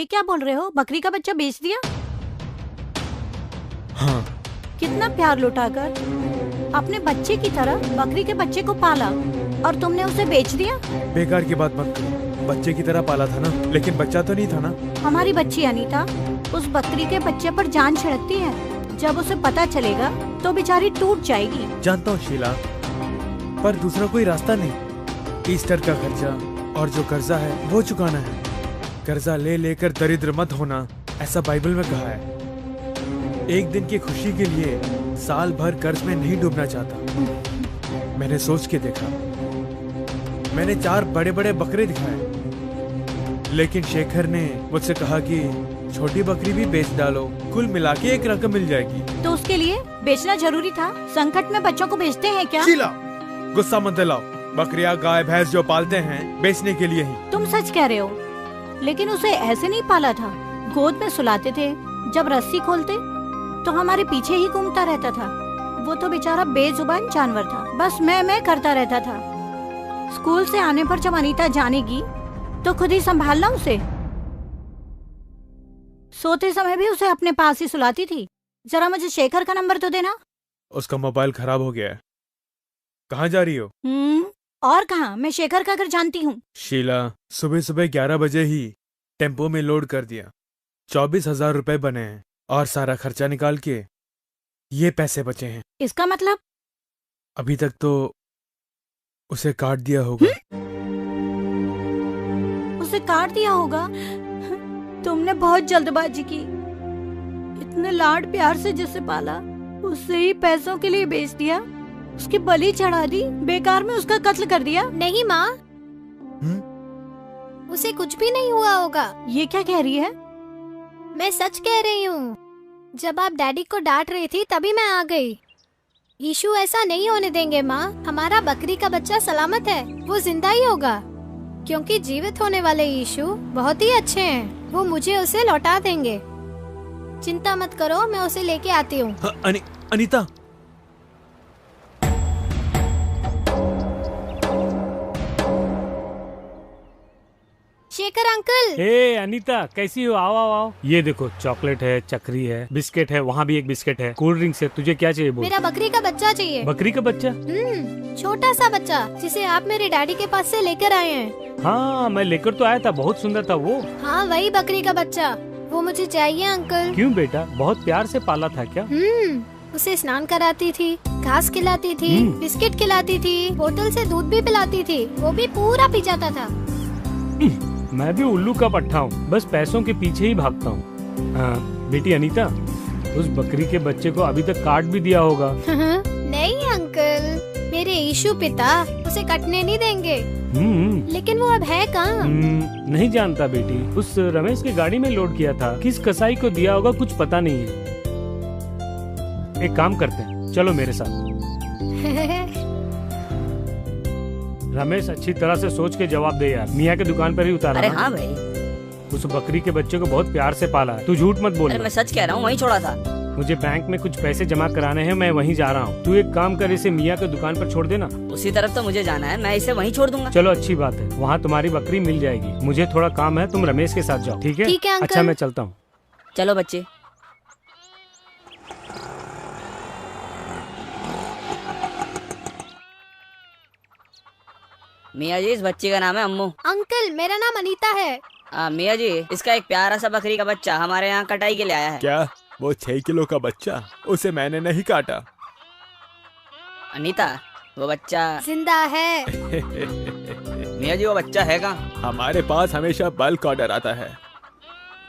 ये क्या बोल रहे हो? बकरी का बच्चा बेच दिया? हाँ। कितना प्यार लुटाकर अपने बच्चे की तरह बकरी के बच्चे को पाला और तुमने उसे बेच दिया? बेकार की बात मत करो, बच्चे की तरह पाला था ना, लेकिन बच्चा तो नहीं था ना। हमारी बच्ची अनीता उस बकरी के बच्चे पर जान छिड़कती है। जब उसे पता चलेगा तो बेचारी टूट जाएगी। जानता हूँ शीला, पर दूसरा कोई रास्ता नहीं। ईस्टर का खर्चा और जो कर्जा है वो चुकाना है। कर्जा ले लेकर दरिद्र मत होना, ऐसा बाइबल में कहा है। एक दिन की खुशी के लिए साल भर कर्ज में नहीं डूबना चाहता। मैंने सोच के देखा, मैंने 4 बड़े बड़े बकरे दिखाए, लेकिन शेखर ने मुझसे कहा कि छोटी बकरी भी बेच डालो, कुल मिला के एक रकम मिल जाएगी। तो उसके लिए बेचना जरूरी था? संकट में बच्चों को बेचते हैं क्या? शीला, गुस्सा मत दिलाओ। बकरियां गाय भैंस जो पालते हैं बेचने के लिए ही। तुम सच कह रहे हो, लेकिन उसे ऐसे नहीं पाला था। गोद में सुलाते थे, जब रस्सी खोलते तो हमारे पीछे ही घूमता रहता था। वो तो बेचारा बेजुबान जानवर था, बस मैं करता रहता था। स्कूल से आने पर जब अनीता जानेगी तो खुद ही संभालना उसे। सोते समय भी उसे अपने पास ही सुलाती थी। जरा मुझे शेखर का नंबर तो देना। उसका मोबाइल खराब हो गया है। कहाँ जा रही हो? और कहाँ, मैं शेखर का घर जानती हूँ। शीला, सुबह सुबह 11 बजे ही टेम्पो में लोड कर दिया। 24,000 रुपए बने हैं और सारा खर्चा निकाल के ये पैसे बचे हैं। इसका मतलब? अभी तक तो उसे काट दिया होगा। उसे काट दिया होगा? तुमने बहुत जल्दबाजी की। इतने लाड प्यार से जिसे पाला, उससे ही पैसों के लिए बेच दिया। उसकी बलि चढ़ा दी, बेकार में उसका कत्ल कर दिया। नहीं माँ, उसे कुछ भी नहीं हुआ होगा। ये क्या कह रही है? मैं सच कह रही हूँ। जब आप डैडी को डांट रही थी तभी मैं आ गई। यीशु ऐसा नहीं होने देंगे माँ। हमारा बकरी का बच्चा सलामत है, वो जिंदा ही होगा, क्योंकि जीवित होने वाले यीशु बहुत ही अच्छे हैं। वो मुझे उसे लौटा देंगे। चिंता मत करो, मैं उसे लेके आती हूँ। अनीता, शेखर अंकल। हे अनीता, कैसी हो? आओ आओ आओ। ये देखो, चॉकलेट है, चक्री है, बिस्किट है, वहाँ भी एक बिस्किट है, कोल्ड ड्रिंक्स है। तुझे क्या चाहिए बोल? मेरा बकरी का बच्चा चाहिए। बकरी का बच्चा? छोटा सा बच्चा जिसे आप मेरे डैडी के पास से लेकर आए हैं। हाँ, मैं लेकर तो आया था, बहुत सुंदर था वो। हाँ, वही बकरी का बच्चा, वो मुझे चाहिए अंकल। क्यों बेटा, बहुत प्यार से पाला था क्या? उसे स्नान कराती थी, घास खिलाती थी, बिस्किट खिलाती थी, बोतल से दूध भी पिलाती थी, वो भी पूरा पी जाता था। मैं भी उल्लू का पट्टा हूँ, बस पैसों के पीछे ही भागता हूँ। बेटी अनीता, उस बकरी के बच्चे को अभी तक काट भी दिया होगा। नहीं अंकल, मेरे यीशु पिता उसे कटने नहीं देंगे। लेकिन वो अब है कहाँ? नहीं जानता बेटी, उस रमेश की गाड़ी में लोड किया था। किस कसाई को दिया होगा कुछ पता नहीं है। एक काम करते हैं, चलो मेरे साथ। रमेश, अच्छी तरह से सोच के जवाब दे यार। मियाँ के दुकान पर ही उतारा। अरे हाँ भाई, उस बकरी के बच्चे को बहुत प्यार से पाला है। तू झूठ मत बोल। अरे मैं सच कह रहा हूँ, वहीं छोड़ा था। मुझे बैंक में कुछ पैसे जमा कराने हैं, मैं वहीं जा रहा हूँ। तू एक काम कर, इसे मियाँ के दुकान पर छोड़ देना। उसी तरफ तो मुझे जाना है, मैं इसे वहीं छोड़ दूंगा। चलो अच्छी बात है, वहाँ तुम्हारी बकरी मिल जाएगी। मुझे थोड़ा काम है, तुम रमेश के साथ जाओ। ठीक है? ठीक है अंकल। अच्छा, मैं चलता हूँ। चलो बच्चे। मियाँ जी, इस बच्ची का नाम है अम्मू। अंकल, मेरा नाम अनीता है। मियाँ जी, इसका एक प्यारा सा बकरी का बच्चा हमारे यहाँ कटाई के लिए आया है। क्या वो 6 किलो का बच्चा? उसे मैंने नहीं काटा। अनीता, वो बच्चा जिंदा है। मियाँ जी, वो बच्चा है कहाँ? हमारे पास हमेशा बल्क ऑर्डर आता है,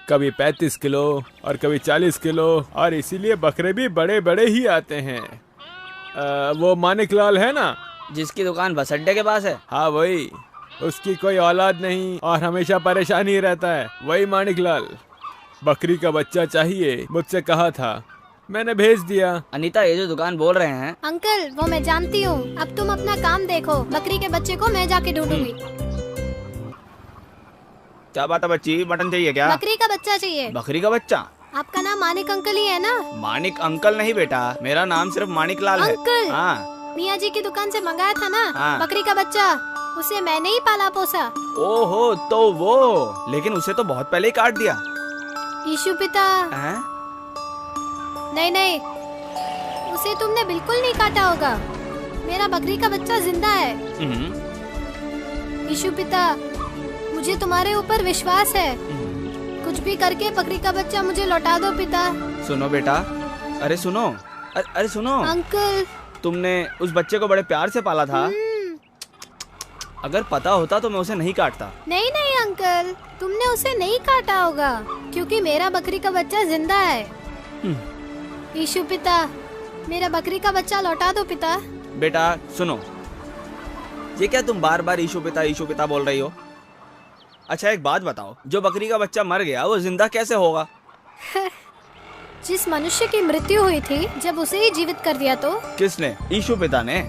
कभी 35 किलो और कभी 40 किलो, और इसीलिए बकरे भी बड़े बड़े ही आते हैं। वो मानिक लाल है ना, जिसकी दुकान बस अड्डे के पास है? हाँ वही। उसकी कोई औलाद नहीं और हमेशा परेशान ही रहता है, वही मानिक लाल। बकरी का बच्चा चाहिए, मुझसे कहा था, मैंने भेज दिया। अनीता, ये जो दुकान बोल रहे हैं। अंकल, वो मैं जानती हूँ। अब तुम अपना काम देखो, बकरी के बच्चे को मैं जाके ढूंढूंगी। क्या बात है बच्ची, मटन चाहिए क्या? बकरी का बच्चा चाहिए। बकरी का बच्चा? आपका नाम मानिक अंकल ही है ना? मानिक अंकल नहीं बेटा, मेरा नाम सिर्फ मानिक लाल है। अंकल, हाँ, मियाँ जी की दुकान से मंगाया था ना? हाँ। बकरी का बच्चा। उसे मैंने ही पाला पोसा। ओहो, तो वो, लेकिन उसे तो बहुत पहले ही काट दिया। यीशु पिता, हैं? नहीं नहीं, उसे तुमने बिल्कुल नहीं काटा होगा। मेरा बकरी का बच्चा जिंदा है। यीशु पिता, मुझे तुम्हारे ऊपर विश्वास है। कुछ भी करके बकरी का बच्चा मुझे लौटा दो पिता। सुनो बेटा, अरे सुनो, अरे सुनो, अंकल, तुमने उस बच्चे को बड़े प्यार से पाला था। अगर पता होता तो मैं उसे नहीं काटता। नहीं नहीं अंकल, तुमने उसे नहीं काटा होगा क्योंकि मेरा बकरी का बच्चा जिंदा है। यीशु पिता, मेरा बकरी का बच्चा लौटा दो पिता। बेटा सुनो, ये क्या तुम बार बार यीशु पिता बोल रही हो? अच्छा एक बात बताओ, जो बकरी का बच्चा मर गया वो जिंदा कैसे होगा? जिस मनुष्य की मृत्यु हुई थी, जब उसे ही जीवित कर दिया तो? किसने? यीशु पिता ने?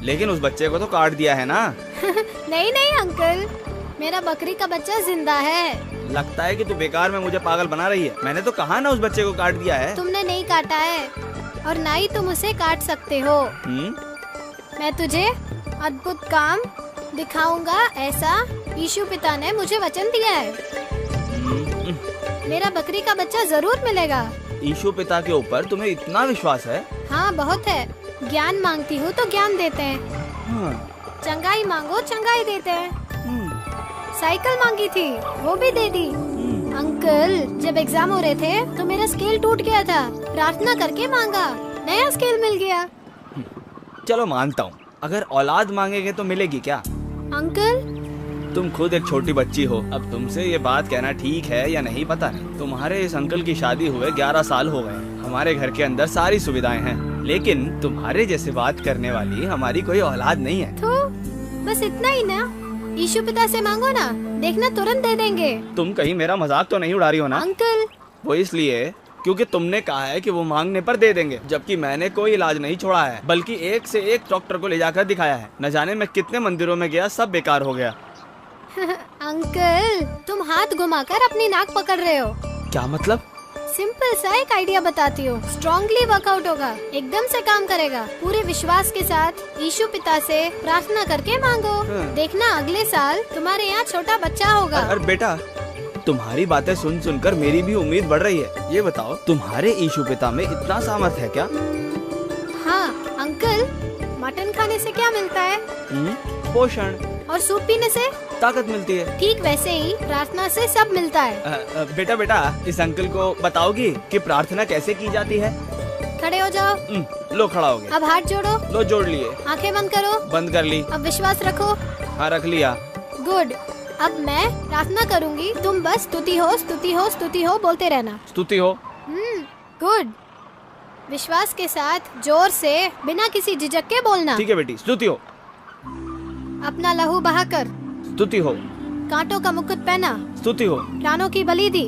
लेकिन उस बच्चे को तो काट दिया है ना? नहीं नहीं अंकल, मेरा बकरी का बच्चा जिंदा है। लगता है कि तू बेकार में मुझे पागल बना रही है। मैंने तो कहा ना उस बच्चे को काट दिया है। तुमने नहीं काटा है और ना ही तुम उसे काट सकते हो। मैं तुझे अद्भुत काम दिखाऊंगा, ऐसा यीशु पिता ने मुझे वचन दिया है। मेरा बकरी का बच्चा जरूर मिलेगा। यीशु पिता के ऊपर तुम्हें इतना विश्वास है? हाँ बहुत है। ज्ञान मांगती हूँ तो ज्ञान देते हैं। चंगाई मांगो चंगाई देते हैं। साइकिल मांगी थी, वो भी दे दी। अंकल, जब एग्जाम हो रहे थे तो मेरा स्केल टूट गया था। प्रार्थना करके मांगा, नया स्केल मिल गया। चलो मानता हूँ, अगर औलाद मांगेंगे तो मिलेगी क्या? अंकल, तुम खुद एक छोटी बच्ची हो। अब तुमसे ये बात कहना ठीक है या नहीं पता नहीं। तुम्हारे इस अंकल की शादी हुए 11 साल हो गए। हमारे घर के अंदर सारी सुविधाएं हैं, लेकिन तुम्हारे जैसे बात करने वाली हमारी कोई औलाद नहीं है। तो बस इतना ही ना? यीशु पिता से मांगो ना, देखना तुरंत दे देंगे। तुम कहीं मेरा मजाक तो नहीं उड़ा रही हो ना? अंकल, वो इसलिए क्योंकि तुमने कहा है कि वो मांगने पर दे देंगे, जबकि मैंने कोई इलाज नहीं छोड़ा है, बल्कि एक से एक डॉक्टर को ले जाकर दिखाया है। न जाने मैं कितने मंदिरों में गया, सब बेकार हो गया। अंकल, तुम हाथ घुमाकर अपनी नाक पकड़ रहे हो। क्या मतलब? सिंपल सा एक आइडिया बताती हूँ, स्ट्रॉन्गली वर्कआउट होगा, एकदम से काम करेगा। पूरे विश्वास के साथ यीशु पिता से प्रार्थना करके मांगो। देखना अगले साल तुम्हारे यहाँ छोटा बच्चा होगा। अरे बेटा, तुम्हारी बातें सुन सुनकर मेरी भी उम्मीद बढ़ रही है। ये बताओ, तुम्हारे यीशु पिता में इतना सामर्थ है क्या? हाँ अंकल, मटन खाने से क्या मिलता है? पोषण। और सूप पीने से ताकत मिलती है। ठीक वैसे ही प्रार्थना से सब मिलता है। बेटा, इस अंकल को बताओगी कि प्रार्थना कैसे की जाती है? खड़े हो जाओ। लो, खड़ा हो गया। अब हाथ जोड़ो। लो, जोड़ लिए। आंखें बंद करो। बंद कर ली। अब विश्वास रखो। हाँ, रख लिया। गुड। अब मैं प्रार्थना करूंगी, तुम बस स्तुति हो स्तुति हो स्तुति हो बोलते रहना। स्तुति हो। गुड। विश्वास के साथ जोर से, बिना किसी झिझक के बोलना। ठीक है बेटी, स्तुति हो। अपना लहू बहाकर स्तुति हो। कांटों का मुकुट पहना। स्तुति हो। प्राणों की बलि दी।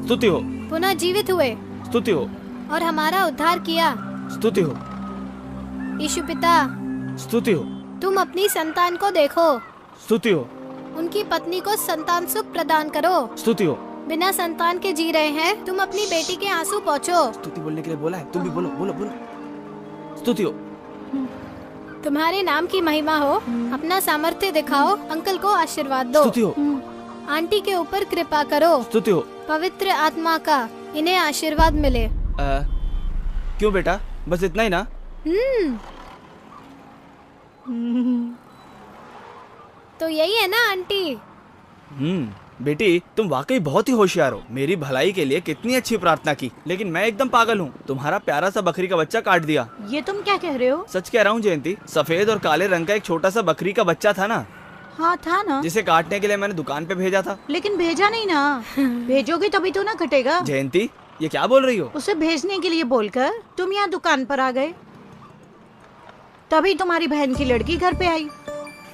स्तुति हो। पुनः जीवित हुए स्तुति हो। और हमारा उद्धार किया। स्तुति हो। यीशु पिता, स्तुति हो। तुम अपनी संतान को देखो। स्तुति हो। उनकी पत्नी को संतान सुख प्रदान करो। स्तुति हो। बिना संतान के जी रहे हैं, तुम अपनी बेटी के आंसू पोंछो। स्तुति बोलने के लिए बोला है, तुम भी बोलो बोलो बोलो। स्तुति हो। तुम्हारे नाम की महिमा हो, अपना सामर्थ्य दिखाओ, अंकल को आशीर्वाद दो। स्तुति हो। आंटी के ऊपर कृपा करो। स्तुति हो। पवित्र आत्मा का इन्हें आशीर्वाद मिले। क्यों बेटा, बस इतना ही ना? तो यही है ना आंटी? बेटी, तुम वाकई बहुत ही होशियार हो। मेरी भलाई के लिए कितनी अच्छी प्रार्थना की, लेकिन मैं एकदम पागल हूँ। तुम्हारा प्यारा सा बकरी का बच्चा काट दिया। ये तुम क्या कह रहे हो? सच कह रहा हूँ जयंती, सफेद और काले रंग का एक छोटा सा बकरी का बच्चा था ना, हाँ था ना, जिसे काटने के लिए मैंने दुकान पे भेजा था। लेकिन भेजा नहीं ना। भेजोगे तभी तो ना कटेगा। जयंती, ये क्या बोल रही हो? उसे भेजने के लिए बोलकर तुम यहाँ दुकान पर आ गए, तभी तुम्हारी बहन की लड़की घर पे आई।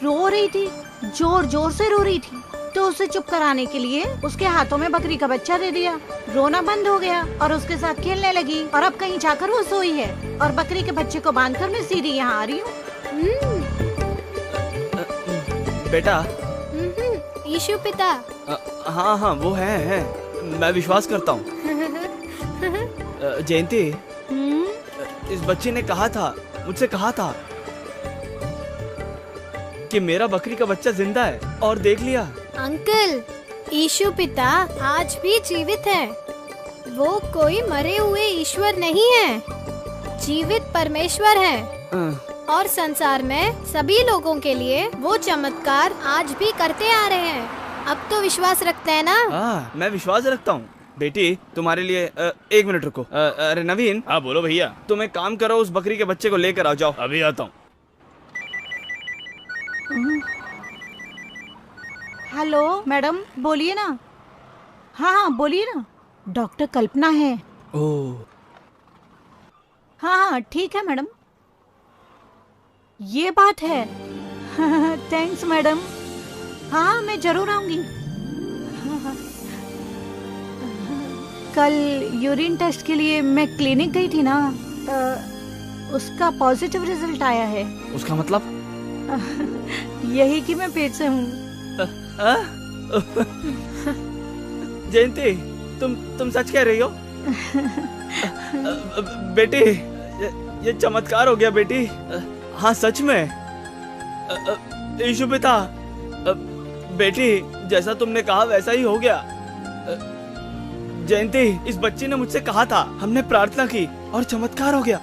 रो रही थी, जोर जोर से रो रही थी, तो उसे चुप कराने के लिए उसके हाथों में बकरी का बच्चा दे दिया। रोना बंद हो गया और उसके साथ खेलने लगी, और अब कहीं जाकर वो सोई है, और बकरी के बच्चे को बांधकर मैं सीधी यहाँ आ रही हूँ। बेटा। यीशु पिता। हाँ हाँ, वो है, मैं विश्वास करता हूँ। जयंती, इस बच्चे ने कहा था, मुझसे कहा था कि मेरा बकरी का बच्चा जिंदा है और देख लिया। अंकल, यीशु पिता आज भी जीवित है। वो कोई मरे हुए ईश्वर नहीं है, जीवित परमेश्वर है। और संसार में सभी लोगों के लिए वो चमत्कार आज भी करते आ रहे हैं। अब तो विश्वास रखते हैं ना? मैं विश्वास रखता हूँ। बेटी, तुम्हारे लिए 1 मिनट रुको। अरे नवीन। हाँ बोलो भैया। तुम एक काम करो, उस बकरी के बच्चे को लेकर आओ। जाओ, अभी आता हूँ। हेलो मैडम, बोलिए ना। हाँ हाँ बोलिए ना। डॉक्टर कल्पना है। ओह, हाँ हाँ ठीक है मैडम, ये बात है। Thanks madam. हाँ मैं जरूर आऊंगी। कल यूरिन टेस्ट के लिए मैं क्लिनिक गई थी ना, उसका पॉजिटिव रिजल्ट आया है। उसका मतलब? यही कि मैं पेट से हूँ। जयंती, तुम सच कह रही हो? बेटी, ये चमत्कार हो गया बेटी। हाँ सच में। यीशु पिता, बेटी जैसा तुमने कहा वैसा ही हो गया। जयंती, इस बच्ची ने मुझसे कहा था, हमने प्रार्थना की और चमत्कार हो गया।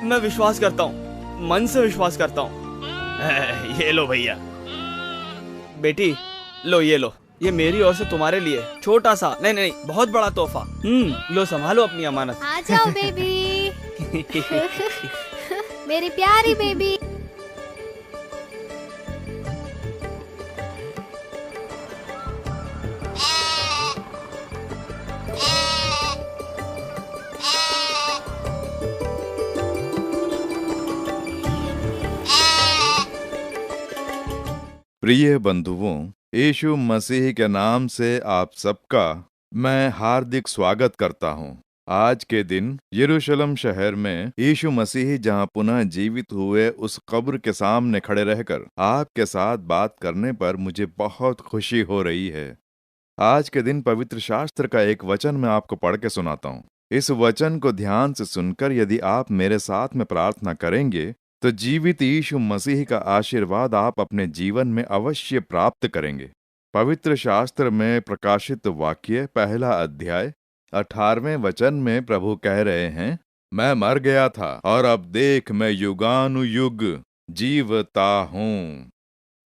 मैं विश्वास करता हूँ, मन से विश्वास करता हूँ। ये लो भैया। बेटी लो, ये लो, ये मेरी ओर से तुम्हारे लिए छोटा सा, नहीं नहीं बहुत बड़ा तोहफा। लो संभालो अपनी अमानत। आ जाओ बेबी। मेरी प्यारी बेबी। प्रिय बंधुओं, यीशु मसीह के नाम से आप सबका मैं हार्दिक स्वागत करता हूं। आज के दिन यरूशलेम शहर में यीशु मसीह जहां पुनः जीवित हुए उस कब्र के सामने खड़े रहकर आपके साथ बात करने पर मुझे बहुत खुशी हो रही है। आज के दिन पवित्र शास्त्र का एक वचन मैं आपको पढ़ के सुनाता हूं। इस वचन को ध्यान से सुनकर यदि आप मेरे साथ में प्रार्थना करेंगे तो जीवित यीशु मसीह का आशीर्वाद आप अपने जीवन में अवश्य प्राप्त करेंगे। पवित्र शास्त्र में प्रकाशित वाक्य 1 अध्याय 18वें वचन में प्रभु कह रहे हैं, मैं मर गया था और अब देख मैं युगानुयुग जीवता हूँ।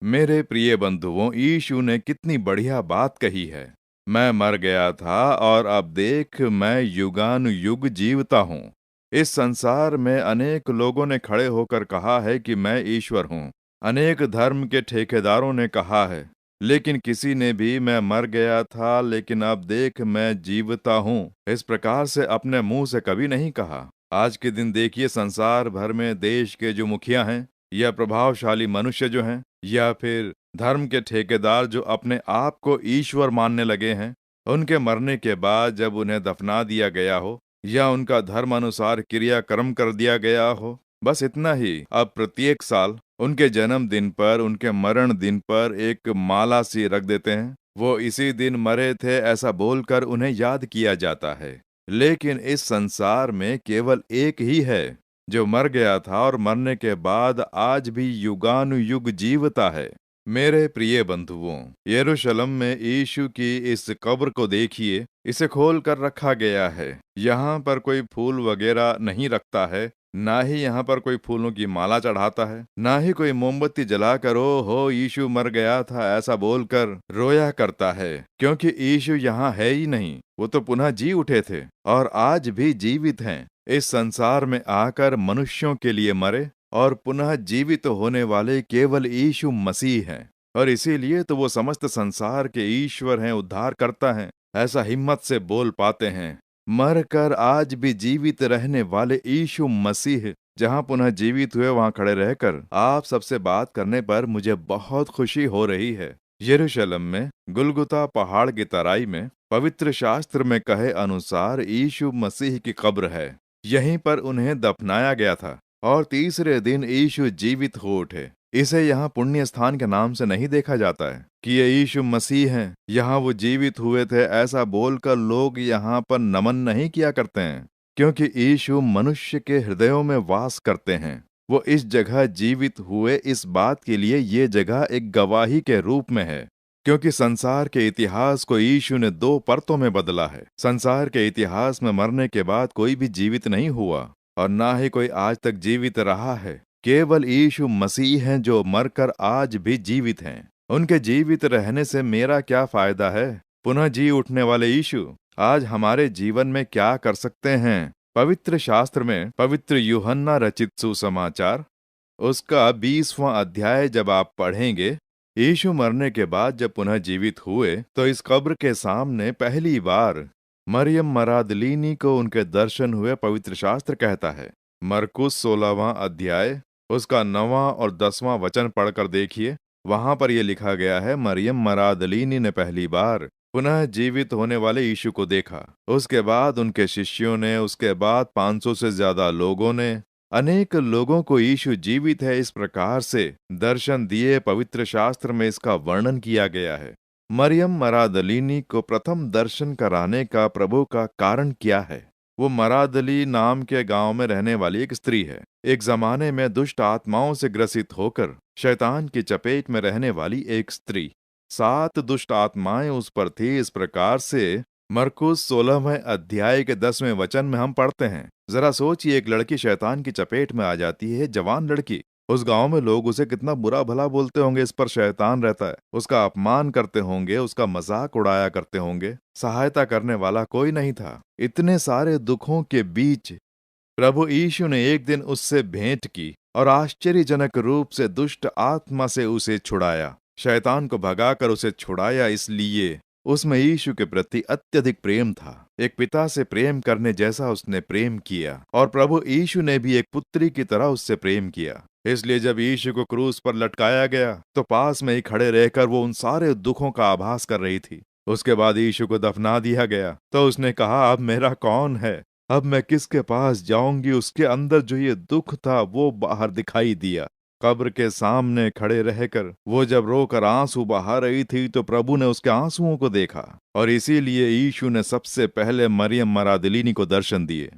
मेरे प्रिय बंधुओं, यीशु ने कितनी बढ़िया बात कही है। मैं मर गया था और अब देख मैं युगानुयुग जीवता हूँ। इस संसार में अनेक लोगों ने खड़े होकर कहा है कि मैं ईश्वर हूँ। अनेक धर्म के ठेकेदारों ने कहा है, लेकिन किसी ने भी मैं मर गया था लेकिन अब देख मैं जीवता हूँ इस प्रकार से अपने मुंह से कभी नहीं कहा। आज के दिन देखिए, संसार भर में देश के जो मुखिया हैं या प्रभावशाली मनुष्य जो हैं या फिर धर्म के ठेकेदार जो अपने आप को ईश्वर मानने लगे हैं, उनके मरने के बाद जब उन्हें दफना दिया गया हो या उनका धर्म अनुसार क्रियाक्रम कर दिया गया हो, बस इतना ही, अब प्रत्येक साल उनके जन्मदिन पर, उनके मरण दिन पर एक माला सी रख देते हैं। वो इसी दिन मरे थे ऐसा बोलकर उन्हें याद किया जाता है। लेकिन इस संसार में केवल एक ही है जो मर गया था और मरने के बाद आज भी युगानुयुग जीवता है। मेरे प्रिय बंधुओं, यरूशलेम में यीशु की इस कब्र को देखिए, इसे खोल कर रखा गया है। यहाँ पर कोई फूल वगैरह नहीं रखता है, ना ही यहाँ पर कोई फूलों की माला चढ़ाता है, ना ही कोई मोमबत्ती जलाकर ओ हो यीशु मर गया था ऐसा बोलकर रोया करता है, क्योंकि यीशु यहाँ है ही नहीं। वो तो पुनः जी उठे थे और आज भी जीवित हैं। इस संसार में आकर मनुष्यों के लिए मरे और पुनः जीवित होने वाले केवल यीशु मसीह हैं, और इसीलिए तो वो समस्त संसार के ईश्वर हैं, उद्धार करता है, ऐसा हिम्मत से बोल पाते हैं। मरकर आज भी जीवित रहने वाले यीशु मसीह जहां पुनः जीवित हुए वहां खड़े रहकर आप सबसे बात करने पर मुझे बहुत खुशी हो रही है। यरूशलेम में गुलगुता पहाड़ की तराई में पवित्र शास्त्र में कहे अनुसार यीशु मसीह की कब्र है। यहीं पर उन्हें दफनाया गया था और तीसरे दिन यीशु जीवित हो उठे। इसे यहाँ पुण्य स्थान के नाम से नहीं देखा जाता है कि ये यीशु मसीह हैं, यहाँ वो जीवित हुए थे ऐसा बोलकर लोग यहाँ पर नमन नहीं किया करते हैं, क्योंकि यीशु मनुष्य के हृदयों में वास करते हैं। वो इस जगह जीवित हुए इस बात के लिए ये जगह एक गवाही के रूप में है, क्योंकि संसार के इतिहास को यीशु ने 2 परतों में बदला है। संसार के इतिहास में मरने के बाद कोई भी जीवित नहीं हुआ और ना ही कोई आज तक जीवित रहा है। केवल यीशु मसीह हैं जो मरकर आज भी जीवित हैं। उनके जीवित रहने से मेरा क्या फायदा है? पुनः जी उठने वाले यीशु आज हमारे जीवन में क्या कर सकते हैं? पवित्र शास्त्र में पवित्र यूहन्ना रचित सुसमाचार उसका 20वां अध्याय जब आप पढ़ेंगे, यीशु मरने के बाद जब पुनः जीवित हुए तो इस कब्र के सामने पहली बार मरियम मरादलीनी को उनके दर्शन हुए। पवित्र शास्त्र कहता है, मरकुस 16वां अध्याय उसका 9वां और 10वां वचन पढ़कर देखिए। वहां पर यह लिखा गया है, मरियम मरादलीनी ने पहली बार पुनः जीवित होने वाले यीशु को देखा। उसके बाद उनके शिष्यों ने, उसके बाद 500 से ज्यादा लोगों ने, अनेक लोगों को यीशु जीवित है इस प्रकार से दर्शन दिए। पवित्र शास्त्र में इसका वर्णन किया गया है। मरियम मरादलीनी को प्रथम दर्शन कराने का प्रभु का कारण क्या है? वो मरादली नाम के गांव में रहने वाली एक स्त्री है। एक जमाने में दुष्ट आत्माओं से ग्रसित होकर शैतान की चपेट में रहने वाली एक स्त्री। 7 दुष्ट आत्माएं उस पर थी। इस प्रकार से मरकुस 16वें अध्याय के 10वें वचन में हम पढ़ते हैं। जरा सोचिए, एक लड़की शैतान की चपेट में आ जाती है, जवान लड़की। उस गांव में लोग उसे कितना बुरा भला बोलते होंगे, इस पर शैतान रहता है, उसका अपमान करते होंगे, उसका मजाक उड़ाया करते होंगे। सहायता करने वाला कोई नहीं था। इतने सारे दुखों के बीच प्रभु यीशु ने एक दिन उससे भेंट की और आश्चर्यजनक रूप से दुष्ट आत्मा से उसे छुड़ाया। शैतान को भगाकर उसे छुड़ाया, इसलिए उसमें यीशु के प्रति अत्यधिक प्रेम था। एक पिता से प्रेम करने जैसा उसने प्रेम किया और प्रभु यीशु ने भी एक पुत्री की तरह उससे प्रेम किया। इसलिए जब यीशु को क्रूस पर लटकाया गया तो पास में ही खड़े रहकर वो उन सारे दुखों का आभास कर रही थी। उसके बाद यीशु को दफना दिया गया तो उसने कहा, अब मेरा कौन है? अब मैं किसके पास जाऊंगी? उसके अंदर जो ये दुख था वो बाहर दिखाई दिया। कब्र के सामने खड़े रहकर वो जब रोकर आंसू बहा रही थी तो प्रभु ने उसके आंसुओं को देखा और इसीलिए यीशु ने सबसे पहले मरियम मरादलीनी को दर्शन दिए।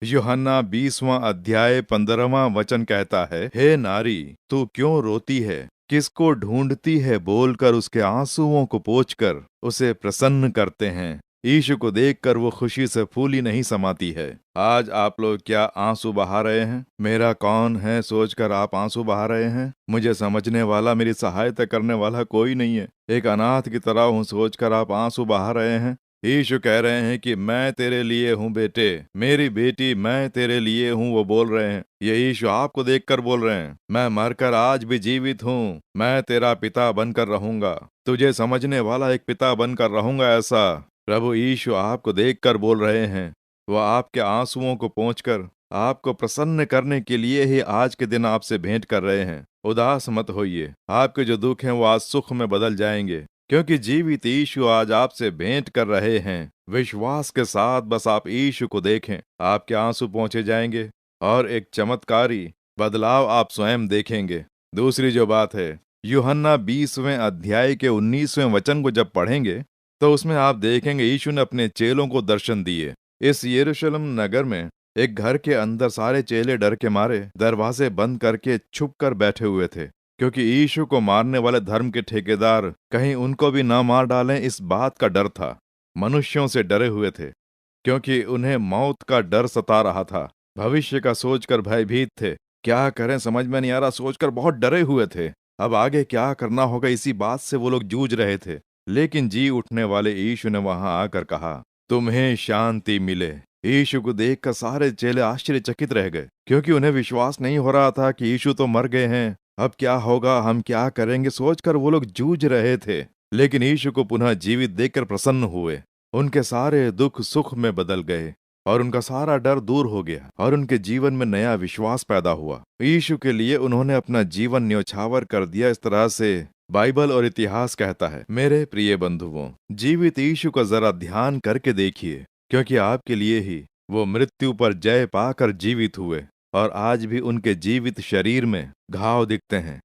यूहन्ना 20वां अध्याय 15वां वचन कहता है, हे नारी, तू क्यों रोती है? किसको ढूंढती है? बोलकर उसके आंसुओं को पोंछकर उसे प्रसन्न करते हैं। यीशु को देखकर वो खुशी से फूली नहीं समाती है। आज आप लोग क्या आंसू बहा रहे हैं? मेरा कौन है सोचकर आप आंसू बहा रहे हैं? मुझे समझने वाला, मेरी सहायता करने वाला कोई नहीं है, एक अनाथ की तरह हूँ सोचकर आप आंसू बहा रहे हैं। यीशु कह रहे हैं कि मैं तेरे लिए हूँ बेटे, मेरी बेटी, मैं तेरे लिए हूँ। वो बोल रहे हैं, ये यीशु आपको देखकर बोल रहे हैं, मैं मरकर आज भी जीवित हूँ, मैं तेरा पिता बनकर रहूंगा, तुझे समझने वाला एक पिता बनकर रहूंगा। ऐसा प्रभु यीशु आपको देखकर बोल रहे हैं। वह आपके आंसुओं को पोंछकर आपको प्रसन्न करने के लिए ही आज के दिन आपसे भेंट कर रहे हैं। उदास मत होइए, आपके जो दुख हैं वो आज सुख में बदल जाएंगे, क्योंकि जीवित यीशु आज आपसे भेंट कर रहे हैं। विश्वास के साथ बस आप यीशु को देखें, आपके आंसू पहुंचे जाएंगे और एक चमत्कारी बदलाव आप स्वयं देखेंगे। दूसरी जो बात है, यूहन्ना 20वें अध्याय के 19वें वचन को जब पढ़ेंगे तो उसमें आप देखेंगे यीशु ने अपने चेलों को दर्शन दिए। इस यरूशलेम नगर में एक घर के अंदर सारे चेले डर के मारे दरवाजे बंद करके छुप कर बैठे हुए थे, क्योंकि यीशु को मारने वाले धर्म के ठेकेदार कहीं उनको भी न मार डालें, इस बात का डर था। मनुष्यों से डरे हुए थे, क्योंकि उन्हें मौत का डर सता रहा था। भविष्य का सोचकर भयभीत थे, क्या करें समझ में नहीं आ रहा सोचकर बहुत डरे हुए थे। अब आगे क्या करना होगा इसी बात से वो लोग जूझ रहे थे। लेकिन जी उठने वाले यीशु ने वहां आकर कहा, तुम्हें शांति मिले। यीशु को देखकर सारे चेले आश्चर्यचकित रह गए, क्योंकि उन्हें विश्वास नहीं हो रहा था कि यीशु तो मर गए हैं, अब क्या होगा, हम क्या करेंगे, सोचकर वो लोग जूझ रहे थे। लेकिन यीशु को पुनः जीवित देखकर प्रसन्न हुए। उनके सारे दुख सुख में बदल गए और उनका सारा डर दूर हो गया और उनके जीवन में नया विश्वास पैदा हुआ। यीशु के लिए उन्होंने अपना जीवन न्योछावर कर दिया। इस तरह से बाइबल और इतिहास कहता है। मेरे प्रिय बंधुओं, जीवित यीशु का जरा ध्यान करके देखिए, क्योंकि आपके लिए ही वो मृत्यु पर जय पाकर जीवित हुए और आज भी उनके जीवित शरीर में घाव दिखते हैं,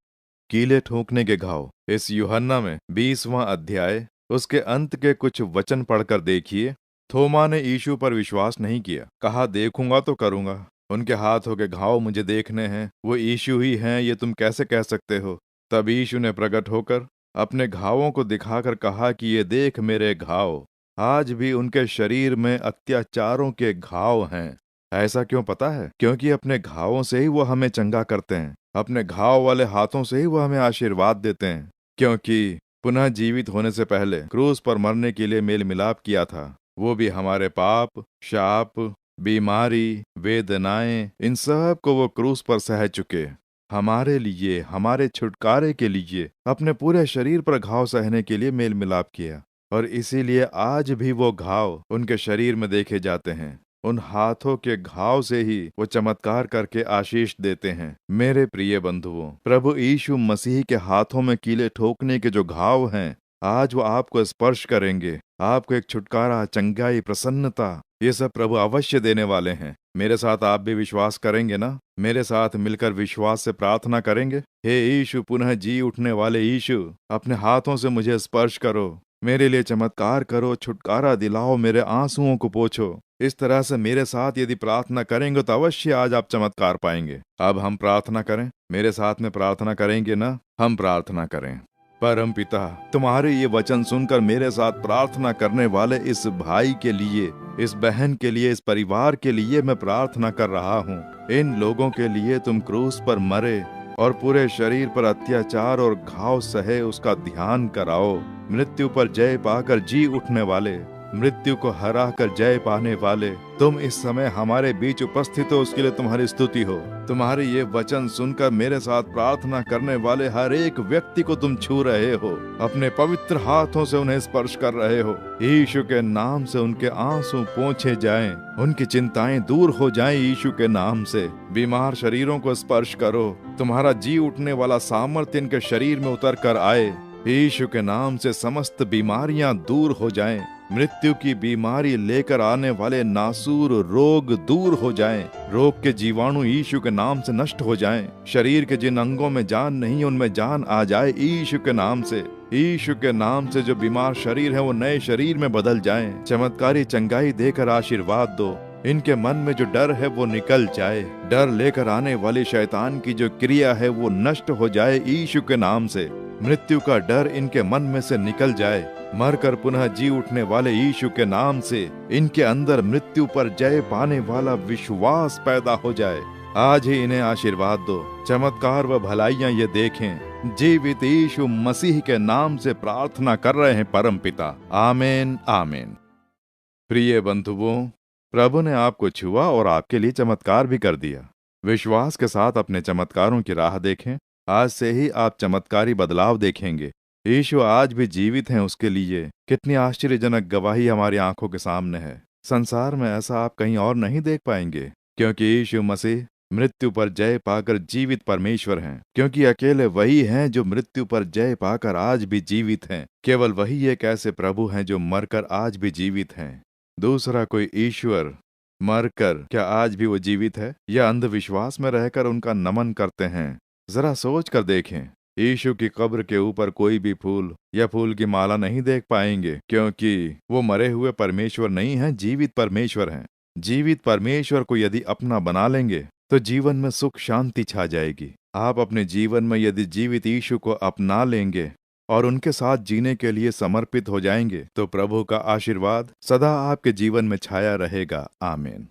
कीले ठोकने के घाव। इस यूहन्ना में 20वां अध्याय उसके अंत के कुछ वचन पढ़कर देखिए। थोमा ने यीशु पर विश्वास नहीं किया, कहा देखूंगा तो करूंगा। उनके हाथों के घाव मुझे देखने हैं, वो यीशु ही हैं, ये तुम कैसे कह सकते हो? तब यीशु ने प्रकट होकर अपने घावों को दिखाकर कहा कि ये देख मेरे घाव, आज भी उनके शरीर में अत्याचारों के घाव हैं। ऐसा क्यों पता है? क्योंकि अपने घावों से ही वो हमें चंगा करते हैं, अपने घाव वाले हाथों से ही वो हमें आशीर्वाद देते हैं। क्योंकि पुनः जीवित होने से पहले क्रूस पर मरने के लिए मेल मिलाप किया था, वो भी हमारे पाप, शाप, बीमारी, वेदनाएं, इन सब को वो क्रूस पर सह चुके। हमारे लिए, हमारे छुटकारे के लिए अपने पूरे शरीर पर घाव सहने के लिए मेल मिलाप किया, और इसीलिए आज भी वो घाव उनके शरीर में देखे जाते हैं। उन हाथों के घाव से ही वो चमत्कार करके आशीष देते हैं। मेरे प्रिय बंधुओं, प्रभु यीशु मसीह के हाथों में कीले ठोकने के जो घाव हैं, आज वो आपको स्पर्श करेंगे, आपको एक छुटकारा, चंगाई, प्रसन्नता, ये सब प्रभु अवश्य देने वाले हैं। मेरे साथ आप भी विश्वास करेंगे ना? मेरे साथ मिलकर विश्वास से प्रार्थना करेंगे। हे यीशु, पुनः जी उठने वाले यीशु, अपने हाथों से मुझे स्पर्श करो, मेरे लिए चमत्कार करो, छुटकारा दिलाओ, मेरे आंसुओं को पोंछो। इस तरह से मेरे साथ यदि प्रार्थना करेंगे तो अवश्य आज आप चमत्कार पाएंगे। अब हम प्रार्थना करें, मेरे साथ में प्रार्थना करेंगे ना? हम प्रार्थना करें। परम पिता, तुम्हारे ये वचन सुनकर मेरे साथ प्रार्थना करने वाले इस भाई के लिए, इस बहन के लिए, इस परिवार के लिए मैं प्रार्थना कर रहा हूँ। इन लोगों के लिए तुम क्रूस पर मरे और पूरे शरीर पर अत्याचार और घाव सहे, उसका ध्यान कराओ। मृत्यु पर जय पाकर जी उठने वाले, मृत्यु को हरा कर जय पाने वाले तुम इस समय हमारे बीच उपस्थित हो, उसके लिए तुम्हारी स्तुति हो। तुम्हारे ये वचन सुनकर मेरे साथ प्रार्थना करने वाले हर एक व्यक्ति को तुम छू रहे हो, अपने पवित्र हाथों से उन्हें स्पर्श कर रहे हो। यीशु के नाम से उनके आंसू पोंछे जाएं, उनकी चिंताएं दूर हो जाएं। यीशु के नाम से बीमार शरीरों को स्पर्श करो, तुम्हारा जी उठने वाला सामर्थ्य इनके शरीर में उतर कर आए। यीशु के नाम से समस्त बीमारियां दूर हो जाएं, मृत्यु की बीमारी लेकर आने वाले नासूर रोग दूर हो जाएं, रोग के जीवाणु यीशु के नाम से नष्ट हो जाएं, शरीर के जिन अंगों में जान नहीं उनमें जान आ जाए यीशु के नाम से। यीशु के नाम से जो बीमार शरीर है वो नए शरीर में बदल जाएं, चमत्कारी चंगाई देकर आशीर्वाद दो। इनके मन में जो डर है वो निकल जाए, डर लेकर आने वाली शैतान की जो क्रिया है वो नष्ट हो जाए यीशु के नाम से। मृत्यु का डर इनके मन में से निकल जाए, मरकर पुनः जी उठने वाले यीशु के नाम से इनके अंदर मृत्यु पर जय पाने वाला विश्वास पैदा हो जाए। आज ही इन्हें आशीर्वाद दो, चमत्कार व भलाइयां ये देखें। जीवित यीशु मसीह के नाम से प्रार्थना कर रहे हैं परम पिता, आमीन आमीन। प्रिय बंधुओं, प्रभु ने आपको छुआ और आपके लिए चमत्कार भी कर दिया। विश्वास के साथ अपने चमत्कारों की राह देखें। आज से ही आप चमत्कारी बदलाव देखेंगे। यीशु आज भी जीवित हैं, उसके लिए कितनी आश्चर्यजनक गवाही हमारी आंखों के सामने है। संसार में ऐसा आप कहीं और नहीं देख पाएंगे, क्योंकि यीशु मसीह मृत्यु पर जय पाकर जीवित परमेश्वर हैं, क्योंकि अकेले वही हैं जो मृत्यु पर जय पाकर आज भी जीवित हैं। केवल वही एक ऐसे प्रभु हैं जो मरकर आज भी जीवित हैं। दूसरा कोई ईश्वर मरकर क्या आज भी वो जीवित है, या अंधविश्वास में रहकर उनका नमन करते हैं? जरा सोच कर देखें। यीशु की कब्र के ऊपर कोई भी फूल या फूल की माला नहीं देख पाएंगे, क्योंकि वो मरे हुए परमेश्वर नहीं हैं, जीवित परमेश्वर हैं। जीवित परमेश्वर को यदि अपना बना लेंगे तो जीवन में सुख शांति छा जाएगी। आप अपने जीवन में यदि जीवित यीशु को अपना लेंगे और उनके साथ जीने के लिए समर्पित हो जाएंगे तो प्रभु का आशीर्वाद सदा आपके जीवन में छाया रहेगा। आमीन।